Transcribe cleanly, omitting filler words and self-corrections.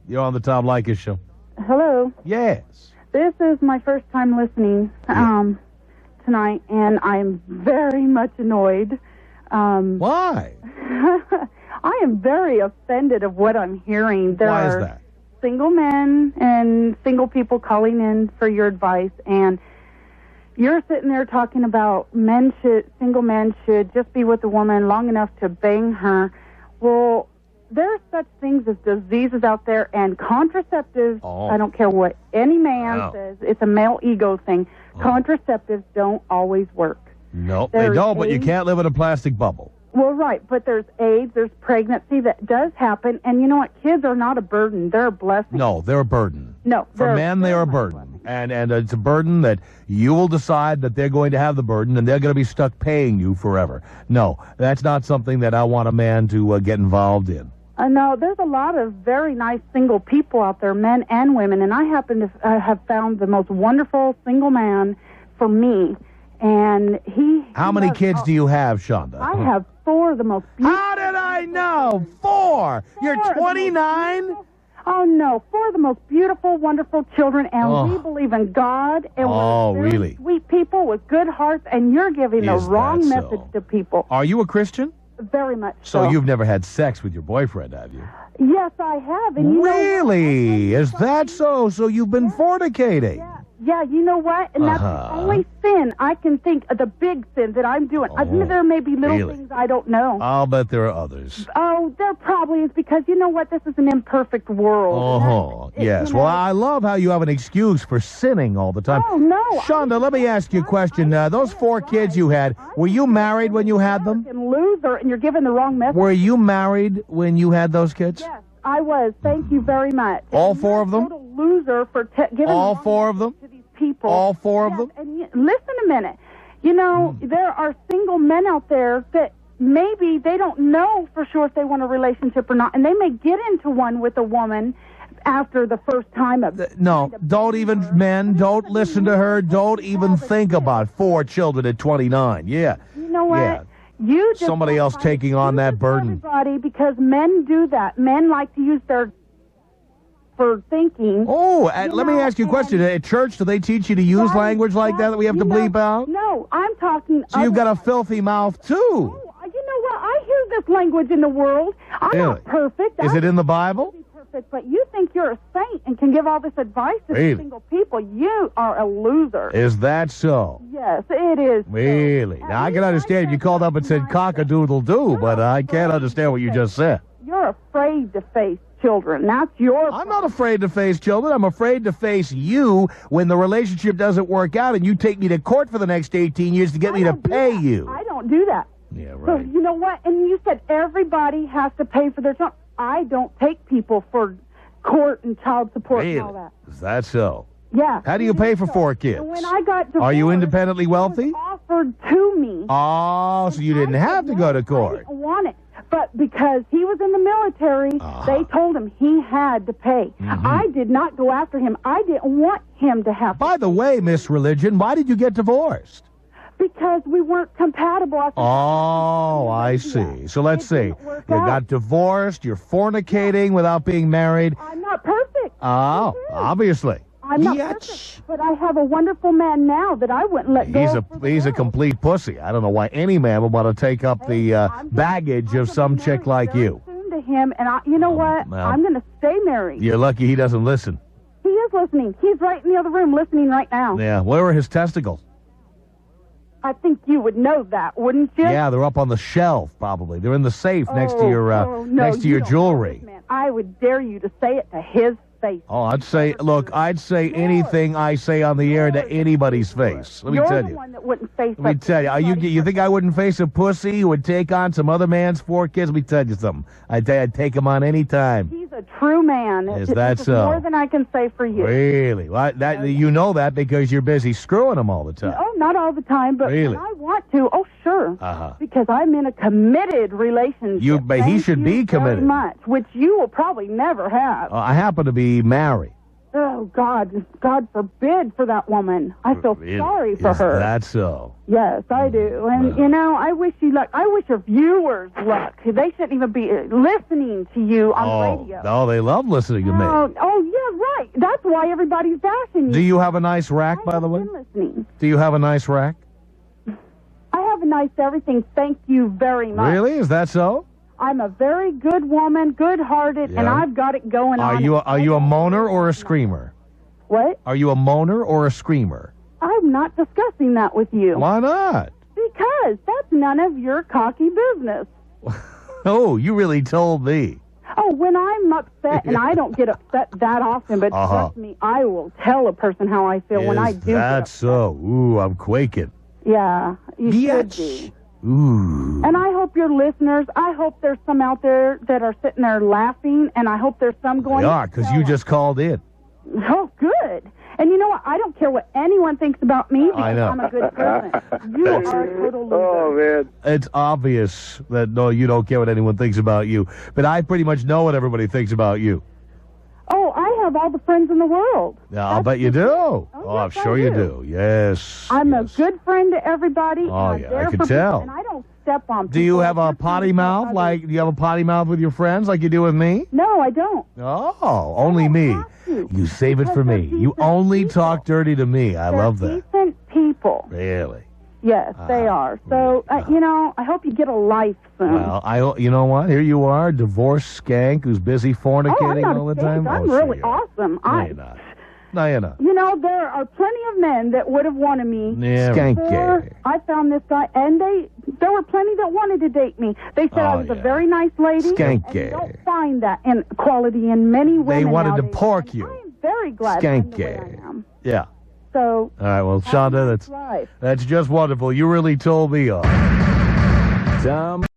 You're on the Tom Leykis show. Hello. Yes. This is my first time listening tonight, and I'm very much annoyed. Why? I am very offended of what I'm hearing. Why is that? Single men and single people calling in for your advice, and you're sitting there talking about single men should just be with a woman long enough to bang her. Well, there's such things as diseases out there, and contraceptives, I don't care what any man says, it's a male ego thing. Contraceptives don't always work. No, they don't, but you can't live in a plastic bubble. Well, right, but there's AIDS, there's pregnancy that does happen, and you know what? Kids are not a burden. They're a blessing. No, they're a burden. No. For men, they're a burden. And it's a burden that you will decide that they're going to have the burden, and they're going to be stuck paying you forever. No, that's not something that I want a man to get involved in. No, there's a lot of very nice single people out there, men and women, and I happen to have found the most wonderful single man for me. And How many kids do you have, Shonda? I have 4 of the most beautiful. How did I know? 4? You're 29? Oh, no. 4 of the most beautiful, wonderful children, and we believe in God, and we're very sweet people with good hearts, and you're giving the wrong message to people. Are you a Christian? Very much so. So you've never had sex with your boyfriend, have you? Yes, I have. And really? Is that so? So you've been fornicating? Yeah, you know what? And that's the only sin I can think of, the big sin that I'm doing. There may be little things I don't know. I'll bet there are others. Oh, there probably is, because you know what? This is an imperfect world. Yes. Well, I love how you have an excuse for sinning all the time. Oh, no. Shonda, let me ask you a question. Those 4 kids you had, were you married when you had them? Loser, and you're giving the wrong message. Were you married when you had those kids? Yes, I was. Thank you very much. All 4 of them? Total loser for giving all 4 of them? To these people. All 4 of them? And listen a minute. You know, there are single men out there that maybe they don't know for sure if they want a relationship or not, and they may get into one with a woman after the first time of no, don't even, men, don't listen to her. Don't even think about 4 children at 29. Yeah. You know what? Yeah. You just somebody else taking on that burden. Everybody, because men do that. Men like to use their for thinking. Oh, let me ask you a question. At church, do they teach you to use language like that we have to bleep out? No, I'm talking. So you've got a filthy mouth too. Oh, you know what? I hear this language in the world. I'm not perfect. Is it in the Bible? But you think you're a saint and can give all this advice to single people. You are a loser. Is that so? Yes, it is. Really? Now, I can understand if you called up and said cock-a-doodle-doo, but I can't understand what you just said. You're afraid to face children. That's your problem. I'm not afraid to face children. I'm afraid to face you when the relationship doesn't work out and you take me to court for the next 18 years to get me to pay you. I don't do that. Yeah, right. So, you know what? And you said everybody has to pay for their child. I don't take people for court and child support and all that. Is that so? Yeah. How do you pay for 4 kids? When I got divorced, are you independently wealthy? It was offered to me. Oh, so you didn't have to go to court. I didn't want it. But because he was in the military, they told him he had to pay. I did not go after him. I didn't want him to have to By the way, Miss Religion, why did you get divorced? Because we weren't compatible. I see. So let's see. You got divorced, you're fornicating without being married. I'm not perfect. Oh, obviously. I'm not perfect, but I have a wonderful man now that I wouldn't let go. He's a complete pussy. I don't know why any man would want to take up the baggage of some chick like you. Soon to him, and you know what? I'm going to stay married. You're lucky he doesn't listen. He is listening. He's right in the other room listening right now. Yeah. Where are his testicles? I think you would know that, wouldn't you? Yeah, they're up on the shelf, probably. They're in the safe next to your jewelry. Man. I would dare you to say it to his face. Oh, I'd say anything I say on the air to anybody's face. Let me tell you. You're the one that wouldn't face. Let me tell you. You think I wouldn't face a pussy who would take on some other man's 4 kids? Let me tell you something. I'd take him on any time. He's a true man. Is that so? More than I can say for you. Really? Well, you know that because you're busy screwing him all the time. Oh, not all the time, but really? when I want to, sure. Because I'm in a committed relationship. But he should be committed. Very much, which you will probably never have. I happen to be married. Oh, Oh, God forbid for that woman. I feel sorry for her. Is that so? Yes, I do. And, you know, I wish you luck. I wish your viewers luck. They shouldn't even be listening to you on radio. No, they love listening to me. Oh, yeah, right. That's why everybody's bashing you. Do you have a nice rack, by the way? Listening. Do you have a nice rack? I have a nice everything. Thank you very much. Really? Is that so? I'm a very good woman, good-hearted, and I've got it going on. Are you a moaner or a screamer? What? Are you a moaner or a screamer? I'm not discussing that with you. Why not? Because that's none of your cocky business. Oh, you really told me. Oh, when I'm upset, and I don't get upset that often, but trust me, I will tell a person how I feel when I do get upset. That's so. Ooh, I'm quaking. Yeah, you should be. Ooh. And I hope your listeners, I hope there's some out there that are sitting there laughing, and I hope there's some going... Yeah, because you just called in. Oh, good. And you know what? I don't care what anyone thinks about me because I'm a good person. You are a total loser. Oh, man. It's obvious that, no, you don't care what anyone thinks about you. But I pretty much know what everybody thinks about you. Oh, I have all the friends in the world. Yeah, I'll bet you do. Oh, yes, I'm sure you do. Yes. I'm a good friend to everybody. Oh, yeah, I can tell. And I don't step on people. Do you have a potty mouth? Do you have a potty mouth with your friends like you do with me? No, I don't. Oh, only me. You save it for me. You only talk dirty to me. I love that. Decent people. Really? Yes, they are. So, you know, I hope you get a life soon. Well, you know what? Here you are, divorced skank who's busy fornicating all the time. I'm really awesome. No, you're not. No, you're not. You know, there are plenty of men that would have wanted me. Yeah, before I found this guy, and there were plenty that wanted to date me. They said I was a very nice lady. Skanky. And you don't find that in quality in many women. They wanted nowadays. to pork you. I am very glad I'm the way I am. Yeah. So. All right, well, Shonda, that's just wonderful. You really told me off. Tom.